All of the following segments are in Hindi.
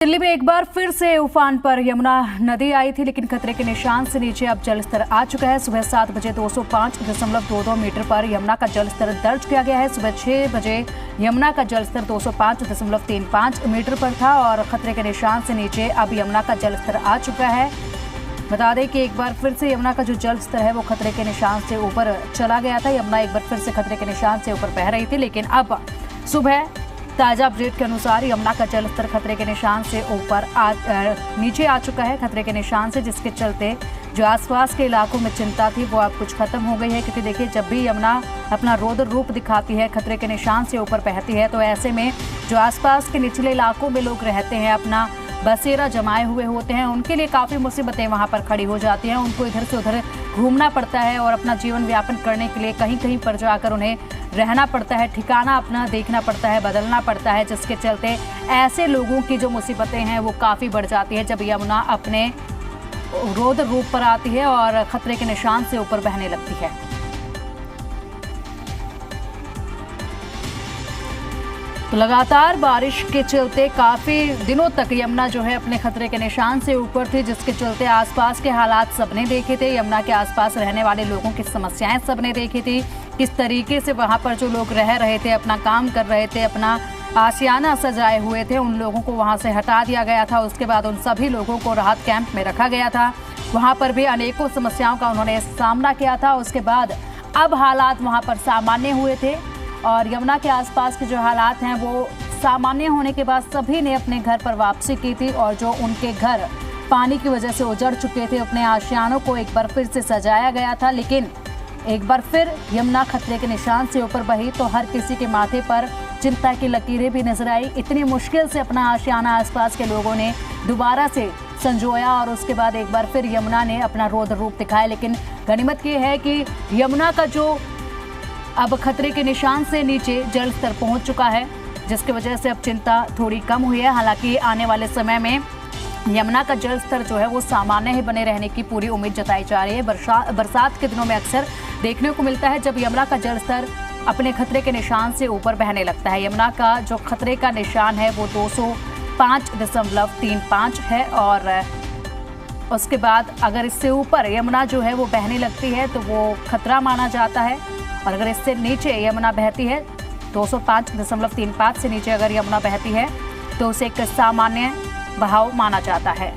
दिल्ली में एक बार फिर से उफान पर यमुना नदी आई थी, लेकिन खतरे के निशान से नीचे अब जलस्तर आ चुका है। सुबह 7 बजे 205.22 मीटर पर यमुना का जलस्तर दर्ज किया गया है। सुबह 6 बजे यमुना का जलस्तर 205.35 मीटर पर था और खतरे के निशान से नीचे अब यमुना का जलस्तर आ चुका है। बता दें कि एक बार फिर से यमुना का जो जलस्तर है वो खतरे के निशान से ऊपर चला गया था। यमुना एक बार फिर से खतरे के निशान से ऊपर बह रही थी, लेकिन अब सुबह ताजा अपडेट के अनुसार यमुना का जलस्तर खतरे के निशान से ऊपर नीचे आ चुका है, खतरे के निशान से, जिसके चलते जो आसपास के इलाकों में चिंता थी वो अब कुछ खत्म हो गई है। क्योंकि देखिए, जब भी यमुना अपना रौद्र रूप दिखाती है, खतरे के निशान से ऊपर बहती है, तो ऐसे में जो आसपास के निचले इलाकों में लोग रहते हैं, अपना बसेरा जमाए हुए होते हैं, उनके लिए काफ़ी मुसीबतें वहाँ पर खड़ी हो जाती हैं। उनको इधर से उधर घूमना पड़ता है और अपना जीवन व्यापन करने के लिए कहीं कहीं पर जाकर उन्हें रहना पड़ता है, ठिकाना अपना देखना पड़ता है, बदलना पड़ता है, जिसके चलते ऐसे लोगों की जो मुसीबतें हैं वो काफ़ी बढ़ जाती है जब यमुना अपने रौद्र रूप पर आती है और खतरे के निशान से ऊपर बहने लगती है। तो लगातार बारिश के चलते काफ़ी दिनों तक यमुना जो है अपने खतरे के निशान से ऊपर थी, जिसके चलते आसपास के हालात सबने देखे थे। यमुना के आसपास रहने वाले लोगों की समस्याएं सबने देखी थी, किस तरीके से वहां पर जो लोग रह रहे थे, अपना काम कर रहे थे, अपना आशियाना सजाए हुए थे, उन लोगों को वहां से हटा दिया गया था। उसके बाद उन सभी लोगों को राहत कैंप में रखा गया था। वहां पर भी अनेकों समस्याओं का उन्होंने सामना किया था। उसके बाद अब हालात वहां पर सामान्य हुए थे और यमुना के आसपास के जो हालात हैं वो सामान्य होने के बाद सभी ने अपने घर पर वापसी की थी और जो उनके घर पानी की वजह से उजड़ चुके थे, अपने आशियानों को एक बार फिर से सजाया गया था। लेकिन एक बार फिर यमुना खतरे के निशान से ऊपर बही तो हर किसी के माथे पर चिंता की लकीरें भी नजर आई। इतनी मुश्किल से अपना आशियाना आसपास के लोगों ने दोबारा से संजोया और उसके बाद एक बार फिर यमुना ने अपना रौद्र रूप दिखाया। लेकिन गनीमत ये है कि यमुना का जो अब खतरे के निशान से नीचे जल स्तर पहुंच चुका है, जिसकी वजह से अब चिंता थोड़ी कम हुई है। हालांकि आने वाले समय में यमुना का जल स्तर जो है वो सामान्य ही बने रहने की पूरी उम्मीद जताई जा रही है। बरसात के दिनों में अक्सर देखने को मिलता है जब यमुना का जल स्तर अपने खतरे के निशान से ऊपर बहने लगता है। यमुना का जो खतरे का निशान है वो 205.35 है और उसके बाद अगर इससे ऊपर यमुना जो है वो बहने लगती है तो वो खतरा माना जाता है, और अगर इससे नीचे यमुना बहती है 205.35 से नीचे अगर यमुना बहती है तो उसे एक सामान्य बहाव माना जाता है।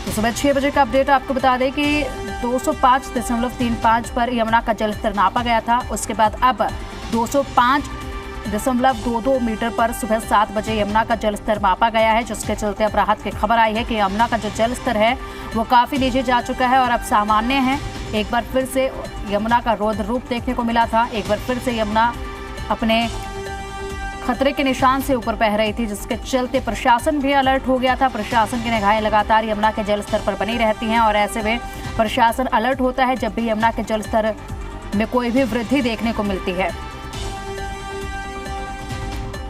तो सुबह 6 बजे का अपडेट आपको बता दें कि 205.35 पर यमुना का जलस्तर नापा गया था। उसके बाद अब 205.22 मीटर पर सुबह 7 बजे यमुना का जलस्तर मापा गया है, जिसके चलते अब राहत की खबर आई है कि यमुना का जो जलस्तर है वो काफ़ी नीचे जा चुका है और अब सामान्य है। एक बार फिर से यमुना का रौद्र रूप देखने को मिला था, एक बार फिर से यमुना अपने खतरे के निशान से ऊपर बह रही थी, जिसके चलते प्रशासन भी अलर्ट हो गया था। प्रशासन की निगाहें लगातार यमुना के जल स्तर पर बनी रहती हैं और ऐसे में प्रशासन अलर्ट होता है जब भी यमुना के जल स्तर में कोई भी वृद्धि देखने को मिलती है।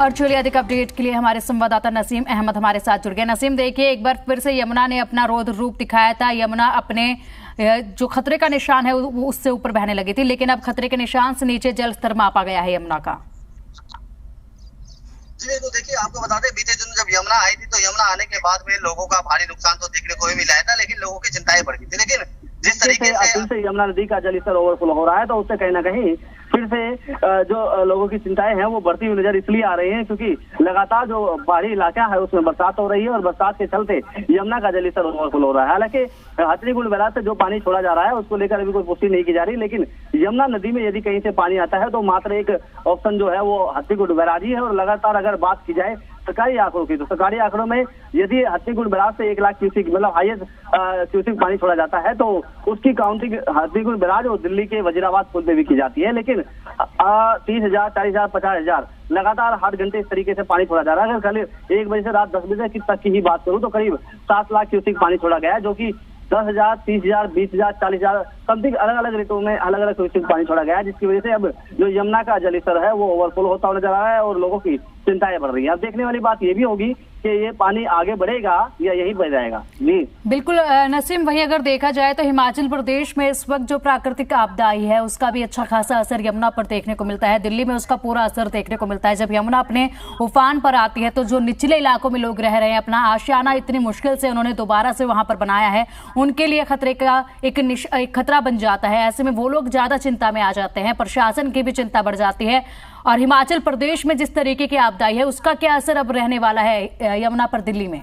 और चलिए अधिक अपडेट के लिए हमारे संवाददाता नसीम अहमद हमारे साथ जुड़ गए। नसीम, देखिए, एक बार फिर से यमुना ने अपना रौद्र रूप दिखाया था। यमुना अपने जो खतरे का निशान है वो उससे ऊपर बहने लगी थी, लेकिन अब खतरे के निशान से नीचे जल स्तर मापा गया है यमुना का। तो देखिए, आपको बता दें, बीते दिन जब यमुना आई थी तो यमुना आने के बाद में लोगों का भारी नुकसान तो देखने को ही मिला है था, लेकिन लोगों की चिंताएं बढ़ गई थी। लेकिन जिस तरीके से यमुना नदी का जलस्तर ओवरफ्लो हो रहा है तो उससे कहीं ना कहीं फिर से जो लोगों की चिंताएं हैं वो बढ़ती हुई नजर इसलिए आ रही हैं क्योंकि लगातार जो पहाड़ी इलाका है उसमें बरसात हो रही है और बरसात के चलते यमुना का जलस्तर ओवरफ्लो हो रहा है। हालांकि हथनीकुंड बैराज से जो पानी छोड़ा जा रहा है उसको लेकर अभी कोई पुष्टि नहीं की जा रही, लेकिन यमुना नदी में यदि कहीं से पानी आता है तो मात्र एक ऑप्शन जो है वो हथनीकुंड बैराज ही है। और लगातार अगर बात की जाए सरकारी आंकड़ों की तो सरकारी आंकड़ों में यदि हथनीकुंड बैराज से 1 लाख क्यूसेक मतलब हाईएस्ट क्यूसेक पानी छोड़ा जाता है तो उसकी काउंटिंग हथनीकुंड बैराज और दिल्ली के वजीराबाद पुल पे भी की जाती है। लेकिन 30,000, 40,000, 50,000 लगातार 8 घंटे इस तरीके से पानी छोड़ा जा रहा है। अगर कल 1 बजे से रात 10 बजे तक की ही बात करूं तो करीब 7 लाख क्यूसेक पानी छोड़ा गया है, जो कि 10,000, 30,000, 20,000, 40,000 समथिंग अलग अलग रेटों में अलग अलग क्यूसेक पानी छोड़ा गया है, जिसकी वजह से अब जो यमुना का जलस्तर है वो ओवरफ्लो होता हुआ नजर आ रहा है और लोगों की चिंताएं बढ़ रही है। अब देखने वाली बात ये भी होगी कि ये पानी आगे बढ़ेगा या यहीं बह जाएगा। जी बिल्कुल नसीम, वही अगर देखा जाए तो हिमाचल प्रदेश में इस वक्त जो प्राकृतिक आपदा आई है उसका भी अच्छा खासा असर यमुना पर देखने को मिलता है। दिल्ली में उसका पूरा असर देखने को मिलता है। जब यमुना अपने उफान पर आती है तो जो निचले इलाकों में लोग रह रहे हैं, अपना आशियाना इतनी मुश्किल से उन्होंने दोबारा से वहां पर बनाया है, उनके लिए खतरे का एक खतरा बन जाता है। ऐसे में वो लोग ज्यादा चिंता में आ जाते हैं, प्रशासन की भी चिंता बढ़ जाती है। और हिमाचल प्रदेश में जिस तरीके की आपदा है उसका क्या असर अब रहने वाला है यमुना पर दिल्ली में?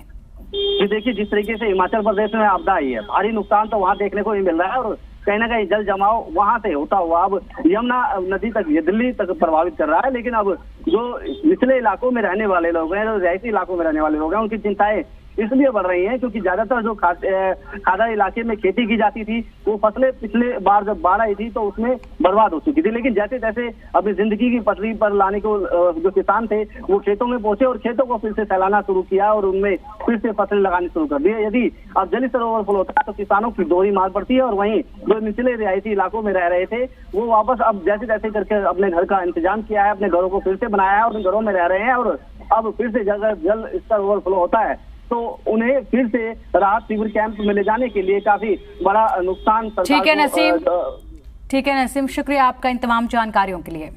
जी देखिए, जिस तरीके से हिमाचल प्रदेश में आपदा आई है, भारी नुकसान तो वहाँ देखने को ही मिल रहा है और कहीं ना कहीं जल जमाव वहां से होता हुआ अब यमुना नदी तक, ये दिल्ली तक प्रभावित कर रहा है। लेकिन अब जो निचले इलाकों में रहने वाले लोग हैं, जो रिहायशी इलाकों में रहने वाले लोग हैं, उनकी चिंताएं इसलिए बढ़ रही हैं क्योंकि ज्यादातर जो खादा इलाके में खेती की जाती थी वो फसलें पिछले बार जब बाढ़ आई थी तो उसमें बर्बाद हो चुकी थी। लेकिन जैसे जैसे अपनी जिंदगी की पटरी पर लाने को जो किसान थे वो खेतों में पहुंचे और खेतों को फिर से फैलाना शुरू किया और उनमें फिर से फसलें लगानी शुरू कर दी। यदि अब जल स्तर ओवरफ्लो होता है तो किसानों की दोहरी मार पड़ती है और वहीं जो निचले रिहायशी इलाकों में रह रहे थे वो वापस अब जैसे जैसे करके अपने घर का इंतजाम किया है, अपने घरों को फिर से बनाया है और उन घरों में रह रहे हैं। और अब फिर से जल स्तर ओवरफ्लो होता है तो उन्हें फिर से राहत शिविर कैंप में ले जाने के लिए काफी बड़ा नुकसान। ठीक है नसीम, शुक्रिया आपका इन तमाम जानकारियों के लिए।